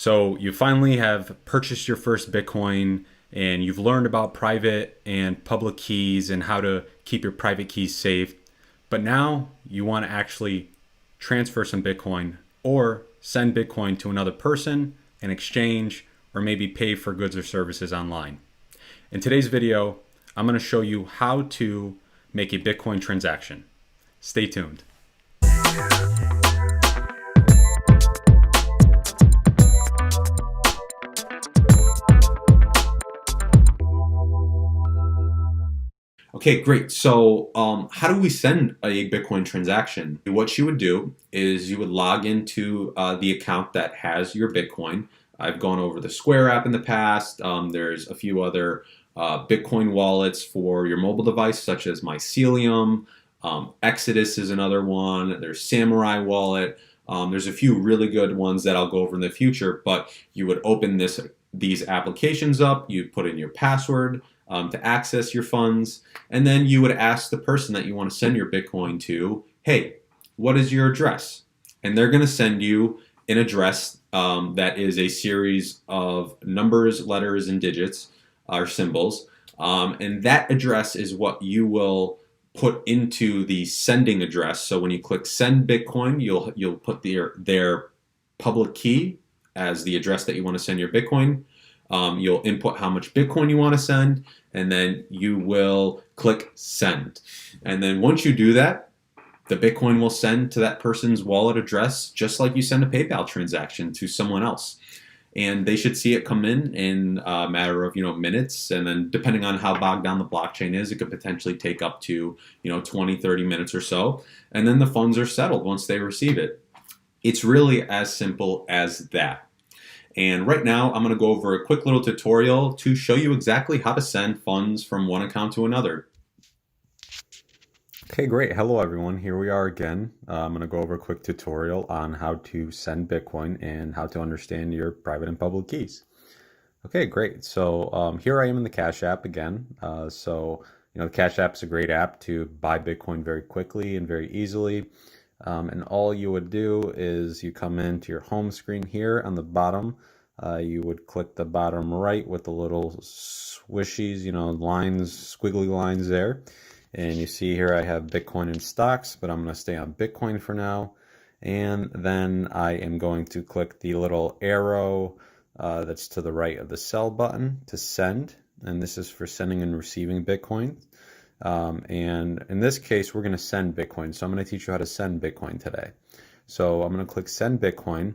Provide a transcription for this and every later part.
So you finally have purchased your first Bitcoin and you've learned about private and public keys and how to keep your private keys safe. But now you want to actually transfer some Bitcoin or send Bitcoin to another person in exchange or maybe pay for goods or services online. In today's video, I'm going to show you how to make a Bitcoin transaction. Stay tuned. Okay, great. So, how do we send a Bitcoin transaction? What you would do is you would log into the account that has your Bitcoin. I've gone over the Square app in the past. There's a few other Bitcoin wallets for your mobile device, such as Mycelium. Exodus is another one. There's Samurai Wallet. There's a few really good ones that I'll go over in the future. But you would open these applications up. You put in your password to access your funds, and then you would ask the person that you want to send your Bitcoin to, hey, what is your address? And they're going to send you an address that is a series of numbers, letters, and digits or symbols. And that address is what you will put into the sending address. So when you click send Bitcoin, you'll put their public key as the address that you want to send your Bitcoin. You'll input how much Bitcoin you want to send, and then you will click send. And then once you do that, the Bitcoin will send to that person's wallet address, just like you send a PayPal transaction to someone else. And they should see it come in a matter of minutes. And then depending on how bogged down the blockchain is, it could potentially take up to 20, 30 minutes or so. And then the funds are settled once they receive it. It's really as simple as that. And right now, I'm going to go over a quick little tutorial to show you exactly how to send funds from one account to another. Okay, great. Hello, everyone. Here we are again. I'm going to go over a quick tutorial on how to send Bitcoin and how to understand your private and public keys. Okay, great. So here I am in the Cash App again. The Cash App is a great app to buy Bitcoin very quickly and very easily. And all you would do is you come into your home screen here on the bottom. You would click the bottom right with the little swishies, lines, squiggly lines there. And you see here I have Bitcoin in stocks, but I'm going to stay on Bitcoin for now. And then I am going to click the little arrow that's to the right of the sell button to send. And this is for sending and receiving Bitcoin. And in this case, we're going to send Bitcoin. So I'm going to teach you how to send Bitcoin today. So I'm going to click send Bitcoin.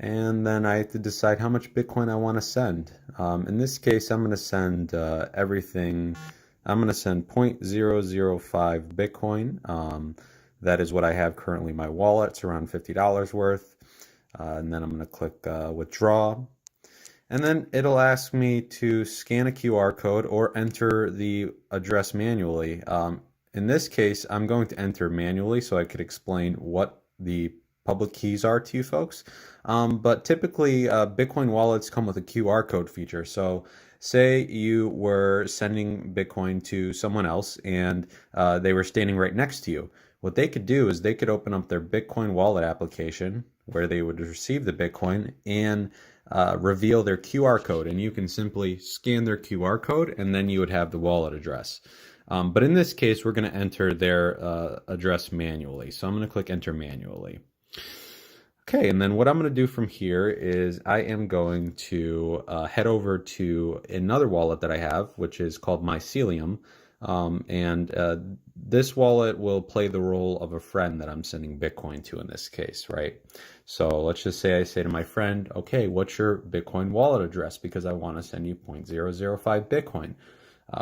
And then I have to decide how much Bitcoin I want to send. In this case, I'm going to send everything. I'm going to send 0.005 Bitcoin. That is what I have currently in my wallet. It's around $50 worth. And then I'm going to click withdraw. And then it'll ask me to scan a QR code or enter the address manually. In this case, I'm going to enter manually so I could explain what the public keys are to you folks. But typically, Bitcoin wallets come with a QR code feature. So say you were sending Bitcoin to someone else and they were standing right next to you. What they could do is they could open up their Bitcoin wallet application where they would receive the Bitcoin and reveal their QR code, and you can simply scan their QR code and then you would have the wallet address. But in this case, we're going to enter their address manually. So I'm going to click enter manually. Okay, and then what I'm going to do from here is I am going to head over to another wallet that I have, which is called Mycelium. This wallet will play the role of a friend that I'm sending Bitcoin to in this case, right? So let's just say I say to my friend, okay, what's your Bitcoin wallet address? Because I want to send you 0.005 Bitcoin.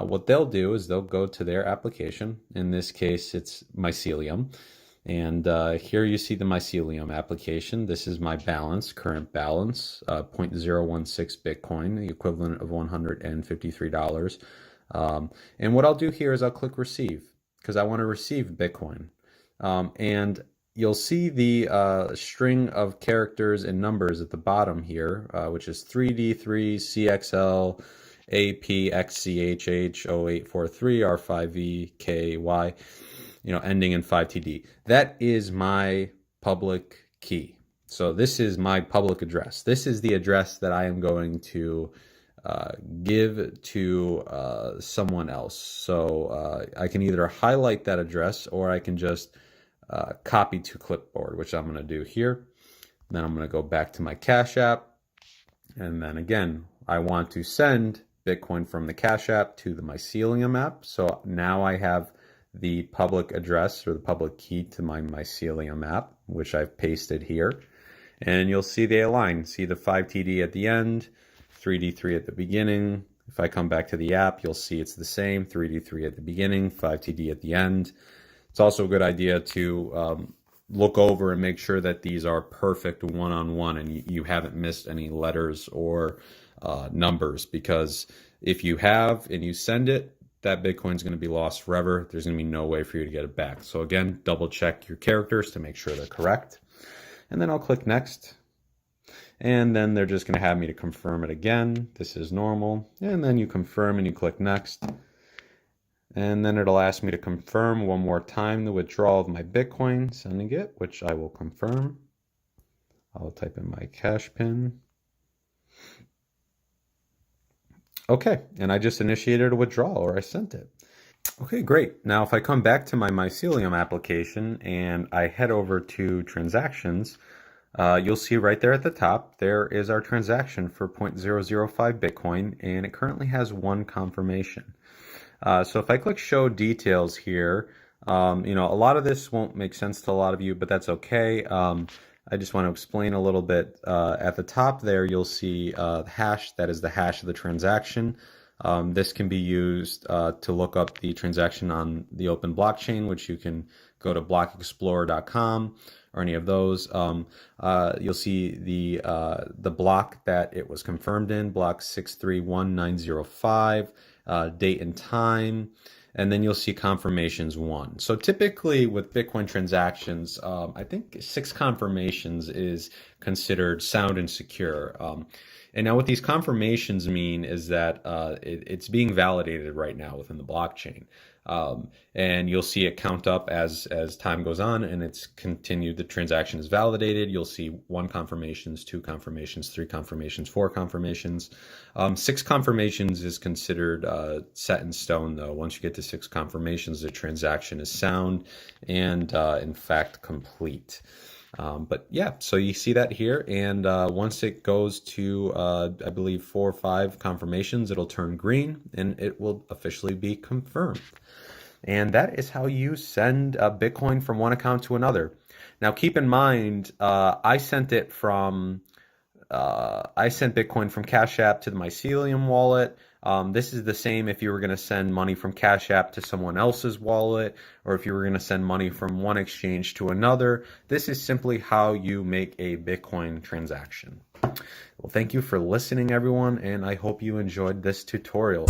What they'll do is they'll go to their application. In this case, it's Mycelium. And here you see the Mycelium application. This is my balance, current balance, 0.016 Bitcoin, the equivalent of $153. And what I'll do here is I'll click receive because I want to receive Bitcoin. And you'll see the string of characters and numbers at the bottom here, which is 3D3CXL APXCHH0843R5VKY, ending in 5TD. That is my public key. So this is my public address. This is the address that I am going to give to someone else. So I can either highlight that address or I can just copy to clipboard, which I'm going to do here. Then I'm going to go back to my Cash App. And then again, I want to send Bitcoin from the Cash App to the Mycelium app. So now I have the public address or the public key to my Mycelium app, which I've pasted here. And you'll see they align. See the 5TD at the end, 3D3 at the beginning. If I come back to the app, you'll see it's the same, 3D3 at the beginning, 5TD at the end. It's also a good idea to look over and make sure that these are perfect one-on-one and you haven't missed any letters or numbers, because if you have and you send it, that Bitcoin's going to be lost forever. There's going to be no way for you to get it back. So again, double check your characters to make sure they're correct. And then I'll click next. And then they're just going to have me to confirm it again. This is normal. And then you confirm and you click next. And then it'll ask me to confirm one more time the withdrawal of my Bitcoin, sending it, which I will confirm. I'll type in my cash pin. Okay, and I just initiated a withdrawal, or I sent it. Okay, great. Now if I come back to my Mycelium application and I head over to transactions, you'll see right there at the top, there is our transaction for 0.005 Bitcoin, and it currently has one confirmation. So if I click show details here, a lot of this won't make sense to a lot of you, but that's okay. I just want to explain a little bit. At the top there, you'll see hash. That is the hash of the transaction. This can be used to look up the transaction on the open blockchain, which you can go to blockexplorer.com or any of those. You'll see the block that it was confirmed in, block 631905, date and time, and then you'll see confirmations 1. So typically with Bitcoin transactions, I think 6 confirmations is considered sound and secure. And now what these confirmations mean is that it's being validated right now within the blockchain. And you'll see it count up as time goes on, and it's continued. The transaction is validated. You'll see 1 confirmations, 2 confirmations, 3 confirmations, 4 confirmations. 6 confirmations is considered set in stone, though. Once you get to 6 confirmations, the transaction is sound and in fact complete. But yeah, so you see that here, and once it goes to, I believe, 4 or 5 confirmations, it'll turn green, and it will officially be confirmed. And that is how you send Bitcoin from one account to another. Now, keep in mind, I sent Bitcoin from Cash App to the Mycelium wallet. This is the same if you were going to send money from Cash App to someone else's wallet, or if you were going to send money from one exchange to another. This is simply how you make a Bitcoin transaction. Well, thank you for listening, everyone, and I hope you enjoyed this tutorial.